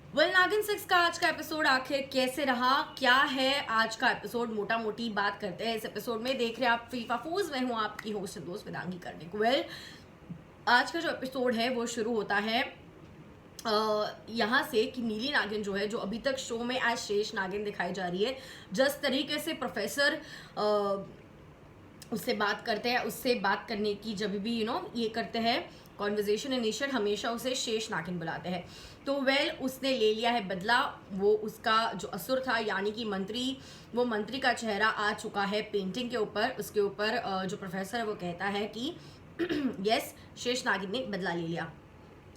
नागिन 6 का आज का एपिसोड आखिर कैसे रहा, क्या है आज का एपिसोड, मोटा मोटी बात करते हैं इस एपिसोड में। देख रहे हैं आप फीफा फूज, मैं हूं आपकी होस्ट दोस्त वेदांगी करने को। आज का जो एपिसोड है वो शुरू होता है यहाँ से कि नीली नागिन जो है, जो अभी तक शो में एज शेष नागिन दिखाई जा रही है, जिस तरीके से प्रोफेसर उससे बात करते हैं, उससे बात करने की जब भी ये करते हैं कॉन्वर्जेशन इनिशियल, हमेशा उसे शेष नागिन बुलाते हैं। तो उसने ले लिया है बदला। वो उसका जो असुर था यानी कि मंत्री, वो मंत्री का चेहरा आ चुका है पेंटिंग के ऊपर। उसके ऊपर जो प्रोफेसर है वो कहता है कि यस, शेष नागिन ने बदला ले लिया।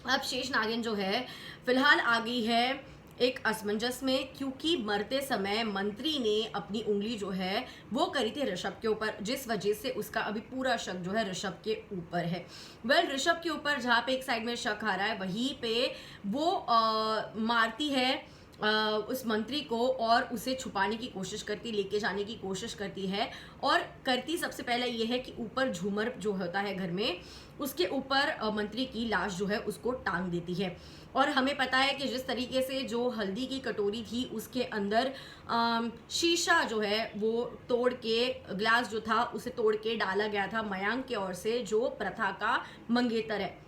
अब शेष नागिन जो है फिलहाल आ गई है एक असमंजस में, क्योंकि मरते समय मंत्री ने अपनी उंगली जो है वो करी थी ऋषभ के ऊपर, जिस वजह से उसका अभी पूरा शक जो है ऋषभ के ऊपर है। ऋषभ के ऊपर जहाँ पे एक साइड में शक आ रहा है, वहीं पे वो मारती है उस मंत्री को और उसे छुपाने की कोशिश करती, लेके जाने की कोशिश करती है। और करती सबसे पहले ये है कि ऊपर झूमर जो होता है घर में, उसके ऊपर मंत्री की लाश जो है उसको टांग देती है। और हमें पता है कि जिस तरीके से जो हल्दी की कटोरी थी उसके अंदर शीशा जो है वो तोड़ के, ग्लास जो था उसे तोड़ के डाला गया था मयांक की ओर से, जो प्रथा का मंगेतर है।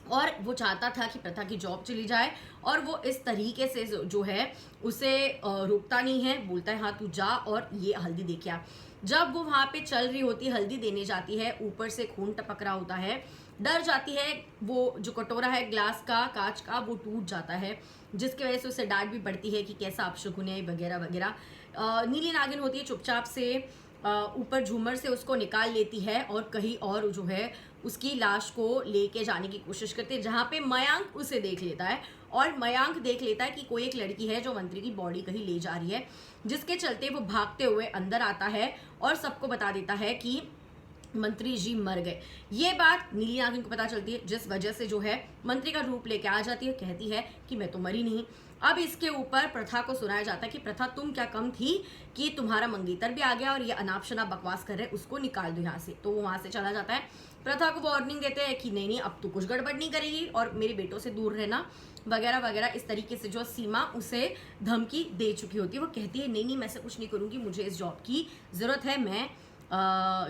और वो चाहता था कि प्रथा की जॉब चली जाए, और वो इस तरीके से जो है उसे रोकता नहीं है, बोलता है हाँ तू जा और ये हल्दी दे के आ। जब वो वहां पे चल रही होती, हल्दी देने जाती है, ऊपर से खून टपक रहा होता है, डर जाती है। वो जो कटोरा है ग्लास का, कांच का, वो टूट जाता है, जिसकी वजह से उसे डांट भी पड़ती है कि कैसा अपशगुन है वगैरह वगैरह। नीली नागिन होती है चुपचाप से ऊपर झूमर से उसको निकाल लेती है और कहीं और जो है उसकी लाश को लेके जाने की कोशिश करती है, जहां पे मयांक उसे देख लेता है। और मयांक देख लेता है कि कोई एक लड़की है जो मंत्री की बॉडी कहीं ले जा रही है, जिसके चलते वो भागते हुए अंदर आता है और सबको बता देता है कि मंत्री जी मर गए। ये बात नीली नागिन को पता चलती है, जिस वजह से जो है मंत्री का रूप लेके आ जाती है, कहती है कि मैं तो मरी नहीं। अब इसके ऊपर प्रथा को सुनाया जाता है कि प्रथा तुम क्या कम थी कि तुम्हारा मंगेतर भी आ गया और ये अनाप शनाप बकवास कर रहे, उसको निकाल दो यहाँ से। तो वो वहां से चला जाता है। प्रथा को वार्निंग देते हैं कि नहीं नहीं, अब तू कुछ गड़बड़ नहीं करेगी और मेरे बेटों से दूर रहना वगैरह वगैरह। इस तरीके से जो सीमा उसे धमकी दे चुकी होती है, वो कहती है नहीं नहीं, मैं ऐसे कुछ नहीं करूंगी, मुझे इस जॉब की जरूरत है, मैं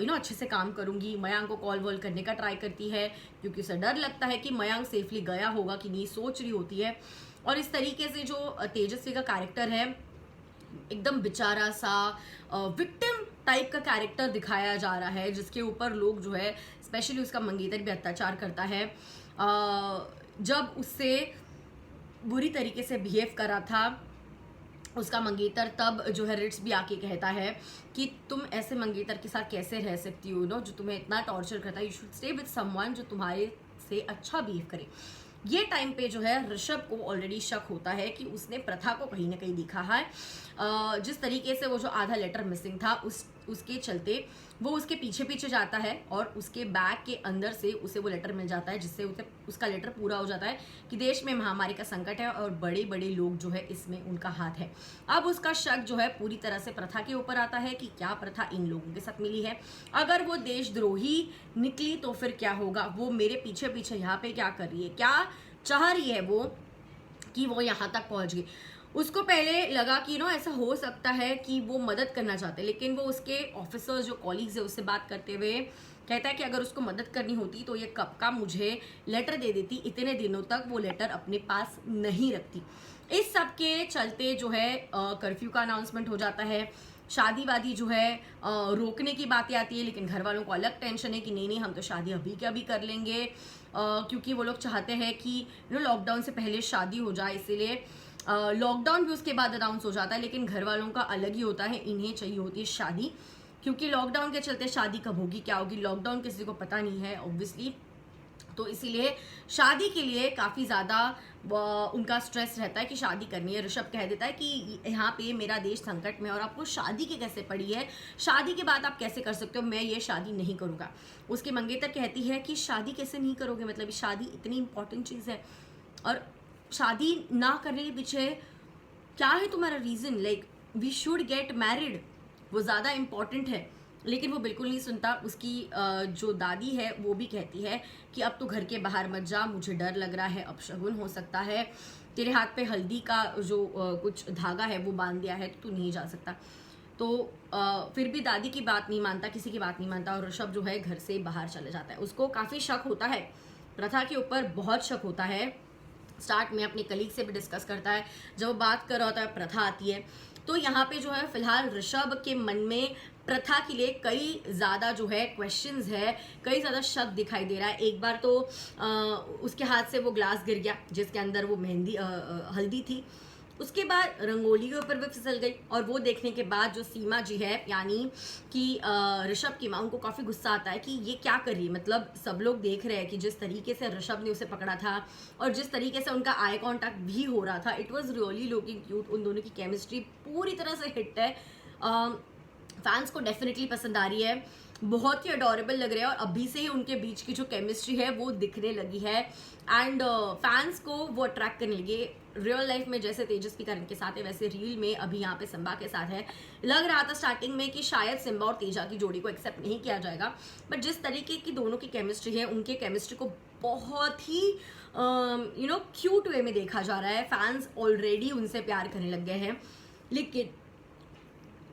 अच्छे से काम करूंगी। मयांक को कॉल वॉल करने का ट्राई करती है, क्योंकि उसे डर लगता है कि मयांक सेफली गया होगा कि नहीं, सोच रही होती है। और इस तरीके से जो तेजस्वी का कैरेक्टर है, एकदम बेचारा सा विक्टिम टाइप का कैरेक्टर दिखाया जा रहा है, जिसके ऊपर लोग जो है, स्पेशली उसका मंगेतर भी अत्याचार करता है। जब उससे बुरी तरीके से बिहेव करा था उसका मंगेतर, तब जो है रिट्स भी आके कहता है कि तुम ऐसे मंगेतर के साथ कैसे रह सकती हो, जो तुम्हें इतना टॉर्चर करता है। You should stay with someone जो तुम्हारे से अच्छा बिहेव करे। ये टाइम पे जो है ऋषभ को ऑलरेडी शक होता है कि उसने प्रथा को कहीं ना कहीं देखा है। जिस तरीके से वो जो आधा लेटर मिसिंग था, उसके चलते वो उसके पीछे पीछे जाता है और उसके बैग के अंदर से उसे वो लेटर मिल जाता है, जिससे उसे उसका लेटर पूरा हो जाता है कि देश में महामारी का संकट है और बड़े बड़े लोग जो है इसमें उनका हाथ है। अब उसका शक जो है पूरी तरह से प्रथा के ऊपर आता है कि क्या प्रथा इन लोगों के साथ मिली है। अगर वो देशद्रोही निकली तो फिर क्या होगा, वो मेरे पीछे पीछे यहाँ पे क्या कर रही है, क्या चाह रही है वो कि वो यहाँ तक पहुंच गई। उसको पहले लगा कि ऐसा हो सकता है कि वो मदद करना चाहते, लेकिन वो उसके ऑफिसर्स जो कॉलीग्स है उससे बात करते हुए कहता है कि अगर उसको मदद करनी होती तो ये कब का मुझे लेटर दे देती, इतने दिनों तक वो लेटर अपने पास नहीं रखती। इस सब के चलते जो है कर्फ्यू का अनाउंसमेंट हो जाता है। शादी वादी जो है रोकने की बातें आती है, लेकिन घर वालों को अलग टेंशन है कि नहीं नहीं, हम तो शादी अभी क्या भी कर लेंगे, क्योंकि वो लोग चाहते हैं कि लॉकडाउन से पहले शादी हो जाए। इसीलिए लॉकडाउन भी उसके बाद अनाउंस हो जाता है, लेकिन घर वालों का अलग ही होता है, इन्हें चाहिए होती है शादी, क्योंकि लॉकडाउन के चलते शादी कब होगी क्या होगी लॉकडाउन किसी को पता नहीं है ऑब्वियसली। तो इसीलिए शादी के लिए काफ़ी ज़्यादा उनका स्ट्रेस रहता है कि शादी करनी है। ऋषभ कह देता है कि यहाँ पे मेरा देश संकट में और आपको शादी की कैसे पड़ी है, शादी के बाद आप कैसे कर सकते हो, मैं ये शादी नहीं करूँगा। उसकी मंगेतर कहती है कि शादी कैसे नहीं करोगे, मतलब शादी इतनी इंपॉर्टेंट चीज़ है और शादी ना करने के पीछे क्या है तुम्हारा reason, like we should get married, वो ज़्यादा इम्पॉर्टेंट है। लेकिन वो बिल्कुल नहीं सुनता। उसकी जो दादी है वो भी कहती है कि अब तो घर के बाहर मत जा, मुझे डर लग रहा है, अपशगुन हो सकता है, तेरे हाथ पे हल्दी का जो कुछ धागा है वो बांध दिया है, तो तू नहीं जा सकता। तो फिर भी दादी की बात नहीं मानता, किसी की बात नहीं मानता, और ऋषभ जो है घर से बाहर चले जाता है। उसको काफ़ी शक होता है, प्रथा के ऊपर बहुत शक होता है। स्टार्ट में अपने कलीग से भी डिस्कस करता है, जब वो बात कर रहा होता है प्रथा आती है। तो यहाँ पे जो है फिलहाल ऋषभ के मन में प्रथा के लिए कई ज़्यादा जो है क्वेश्चंस है, कई ज़्यादा शक दिखाई दे रहा है। एक बार तो उसके हाथ से वो ग्लास गिर गया जिसके अंदर वो मेहंदी हल्दी थी। उसके बाद रंगोली के ऊपर भी फिसल गई, और वो देखने के बाद जो सीमा जी है यानी कि ऋषभ की माँ, उनको काफ़ी गुस्सा आता है कि ये क्या कर रही है। मतलब सब लोग देख रहे हैं कि जिस तरीके से ऋषभ ने उसे पकड़ा था और जिस तरीके से उनका आई कांटेक्ट भी हो रहा था, it was really looking cute. उन दोनों की केमिस्ट्री पूरी तरह से हिट है, फैंस को डेफिनेटली पसंद आ रही है, बहुत ही अडोरेबल लग रहे हैं, और अभी से ही उनके बीच की जो केमिस्ट्री है वो दिखने लगी है, एंड फैंस को वो अट्रैक्ट करने लगे। रियल लाइफ में जैसे तेजस्वी करण के साथ है, वैसे रील में अभी यहाँ पे सिम्बा के साथ है। लग रहा था स्टार्टिंग में कि शायद सिम्बा और तेजा की जोड़ी को एक्सेप्ट नहीं किया जाएगा, बट जिस तरीके की दोनों की केमिस्ट्री है, उनके केमिस्ट्री को बहुत ही क्यूट वे में देखा जा रहा है। फैंस ऑलरेडी उनसे प्यार करने लग गए हैं, लेकिन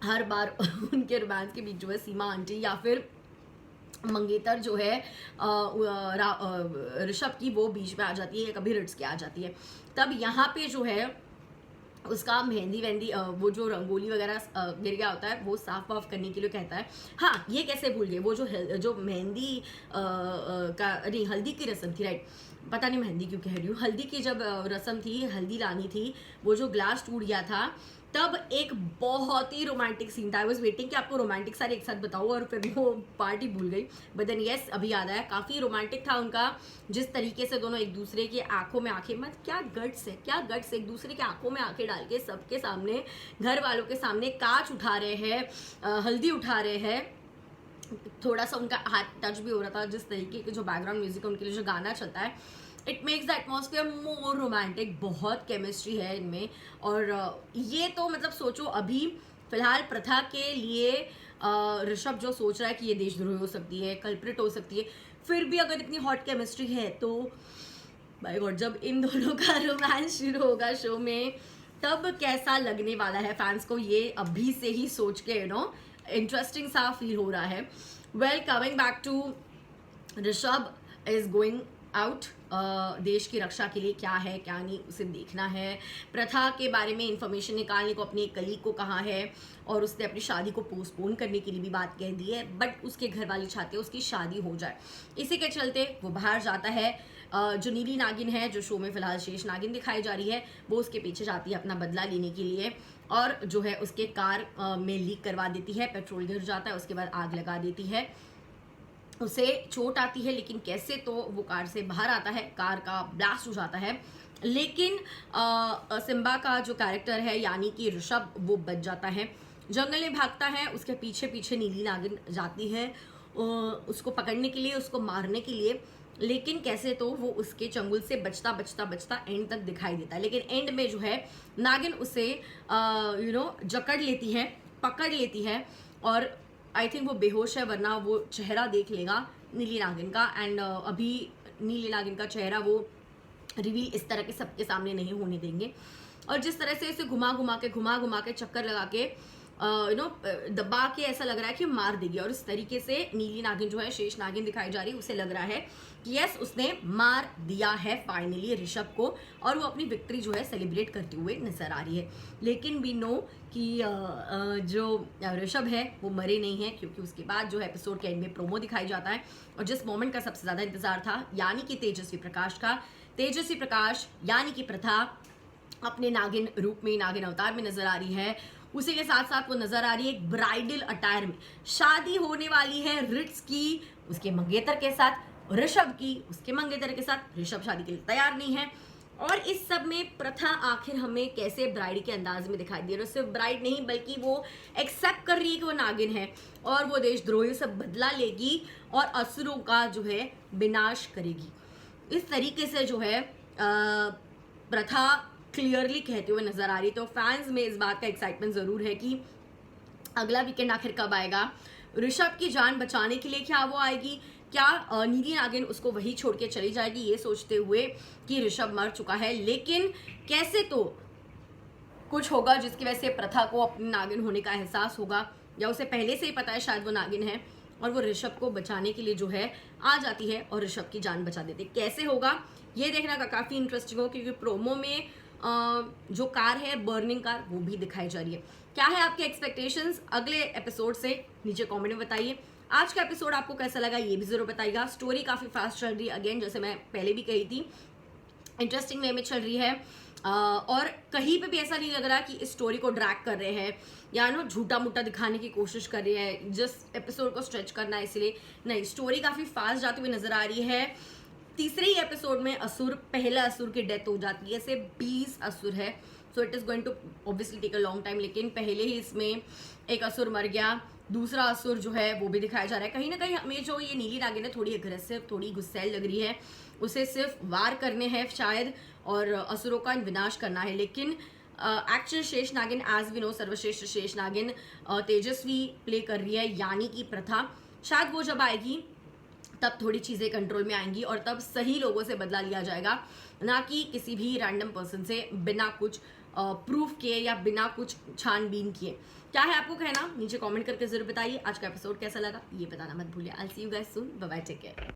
हर बार उनके रोमांस के बीच जो है सीमा आंटी या फिर मंगेतर जो है ऋषभ की, वो बीच में आ जाती है, कभी रिट्स के आ जाती है। तब यहाँ पे जो है उसका मेहंदी वेंदी वो जो रंगोली वगैरह गिर गया होता है, वो साफ वाफ करने के लिए कहता है। हाँ, ये कैसे भूल गए, वो जो मेहंदी का नहीं, हल्दी की रस्म थी, राइट, पता नहीं मेहंदी क्यों कह रही हूँ, हल्दी की जब रस्म थी, हल्दी लानी थी, वो जो ग्लास टूट गया था, तब एक बहुत ही रोमांटिक सीन था। आई वॉज वेटिंग कि आपको रोमांटिक सारे एक साथ बताऊँ, और फिर वो पार्टी भूल गई, बट देन यस, अभी याद आया, काफ़ी रोमांटिक था उनका। जिस तरीके से दोनों एक दूसरे की आंखों में आंखें, मत क्या गट्स है, क्या गट्स, एक दूसरे की आंखों में आंखें डाल के सबके सामने, घर वालों के सामने कांच उठा रहे हैं, हल्दी उठा रहे हैं। थोड़ा सा उनका हाथ टच भी हो रहा था, जिस तरीके के जो बैकग्राउंड म्यूजिक है उनके लिए जो गाना चलता है, it makes the atmosphere more romantic. बहुत केमिस्ट्री है इनमें, और ये तो मतलब सोचो, अभी फिलहाल प्रथा के लिए ऋषभ जो सोच रहा है कि ये देशद्रोही हो सकती है, कल्प्रिट हो सकती है, फिर भी अगर इतनी हॉट केमिस्ट्री है तो बाय गॉड, जब इन दोनों का रोमांस शुरू होगा शो में, तब कैसा लगने वाला है फैंस को, ये अभी से ही सोच के इंटरेस्टिंग सा फील हो रहा है। Well, coming back to Rishabh is going out देश की रक्षा के लिए, क्या है क्या नहीं उसे देखना है। प्रथा के बारे में इंफॉर्मेशन निकालने को अपने एक कलीग को कहा है, और उसने अपनी शादी को पोस्टपोन करने की भी बात कह दी है, बट उसके घर वाले चाहते हैं उसकी शादी हो जाए। इसी के चलते वो बाहर जाता है। जो नीली नागिन है, जो शो में फिलहाल शेष नागिन दिखाई जा रही है, वो उसके पीछे जाती है अपना बदला लेने के लिए, और जो है उसके कार में लीक करवा देती है, पेट्रोल गिर जाता है, उसके बाद आग लगा देती है, उसे चोट आती है, लेकिन कैसे तो वो कार से बाहर आता है, कार का ब्लास्ट हो जाता है, लेकिन सिम्बा का जो कैरेक्टर है यानी कि ऋषभ, वो बच जाता है, जंगल में भागता है, उसके पीछे पीछे नीली नागिन जाती है उसको पकड़ने के लिए, उसको मारने के लिए, लेकिन कैसे तो वो उसके चंगुल से बचता बचता बचता एंड तक दिखाई देता है। लेकिन एंड में जो है नागिन उसे जकड़ लेती है, पकड़ लेती है, और आई थिंक वो बेहोश है, वरना वो चेहरा देख लेगा नीली नागिन का, एंड अभी नीली नागिन का चेहरा वो रिवील इस तरह के सबके सामने नहीं होने देंगे। और जिस तरह से इसे घुमा घुमा के चक्कर लगा के दबा के ऐसा लग रहा है कि मार देगी, और इस तरीके से नीली नागिन जो है, शेष नागिन दिखाई जा रही है, उसे लग रहा है कि यस, उसने मार दिया है फाइनली ऋषभ को, और वो अपनी विक्ट्री जो है सेलिब्रेट करते हुए नजर आ रही है। लेकिन वी नो कि जो ऋषभ है वो मरे नहीं है, क्योंकि उसके बाद जो है एपिसोड के एंड में प्रोमो दिखाई जाता है, और जिस मोमेंट का सबसे ज्यादा इंतजार था, यानी कि तेजस्वी प्रकाश का, तेजस्वी प्रकाश यानी कि प्रथा अपने नागिन रूप में, नागिन अवतार में नजर आ रही है। उसी के साथ साथ वो नजर आ रही है एक ब्राइडल अटायर में, शादी होने वाली है रिट्स की उसके मंगेतर के साथ, ऋषभ की उसके मंगेतर के साथ। ऋषभ शादी के लिए तैयार नहीं है, और इस सब में प्रथा आखिर हमें कैसे ब्राइड के अंदाज में दिखाई दे रही है। सिर्फ ब्राइड नहीं, बल्कि वो एक्सेप्ट कर रही है कि वो नागिन है, और वो देशद्रोही से बदला लेगी और असुरों का जो है विनाश करेगी। इस तरीके से जो है प्रथा क्लियरली कहते हुए नजर आ रही। तो फैंस में इस बात का एक्साइटमेंट जरूर है कि अगला वीकेंड आखिर कब आएगा, ऋषभ की जान बचाने के लिए क्या वो आएगी, क्या नीली नागिन उसको वही छोड़ के चली जाएगी ये सोचते हुए कि ऋषभ मर चुका है, लेकिन कैसे तो कुछ होगा जिसकी वजह से प्रथा को अपनी नागिन होने का एहसास होगा, या उसे पहले से ही पता है शायद वो नागिन है, और वो ऋषभ को बचाने के लिए जो है आ जाती है और ऋषभ की जान बचा देती है। कैसे होगा ये देखना का काफ़ी इंटरेस्टिंग हो, क्योंकि प्रोमो में जो कार है बर्निंग कार वो भी दिखाई जा रही है। क्या है आपके एक्सपेक्टेशंस अगले एपिसोड से, नीचे कमेंट में बताइए। आज का एपिसोड आपको कैसा लगा ये भी जरूर बताइएगा। स्टोरी काफ़ी फास्ट चल रही है, अगेन जैसे मैं पहले भी कही थी, इंटरेस्टिंग वे में चल रही है, और कहीं पे भी ऐसा नहीं लग रहा कि इस स्टोरी को ड्रैग कर रहे हैं या झूठा मूठा दिखाने की कोशिश कर रहे हैं, जस्ट एपिसोड को स्ट्रेच करना है, इसलिए नहीं, स्टोरी काफ़ी फास्ट जाती हुई नजर आ रही है। तीसरे ही एपिसोड में असुर, पहला असुर की डेथ हो जाती है, ऐसे 20 असुर है, so it is going to obviously take a long time, लेकिन पहले ही इसमें एक असुर मर गया, दूसरा असुर जो है वो भी दिखाया जा रहा है। कहीं ना कहीं हमें जो ये नीली नागिन है थोड़ी अग्रेसिव, थोड़ी गुस्सैल लग रही है, उसे सिर्फ वार करने हैं शायद और असुरों का विनाश करना है, लेकिन एक्चुअल शेष नागिन एज वी नो, सर्वश्रेष्ठ शेष नागिन तेजस्वी प्ले कर रही है, यानी कि प्रथा। शायद वो जब आएगी तब थोड़ी चीज़ें कंट्रोल में आएंगी और तब सही लोगों से बदला लिया जाएगा, ना कि किसी भी रैंडम पर्सन से बिना कुछ प्रूफ किए या बिना कुछ छानबीन किए। क्या है आपको कहना, नीचे कमेंट करके जरूर बताइए। आज का एपिसोड कैसा लगा ये बताना मत भूलिए। I will see you guys soon, bye bye, take care.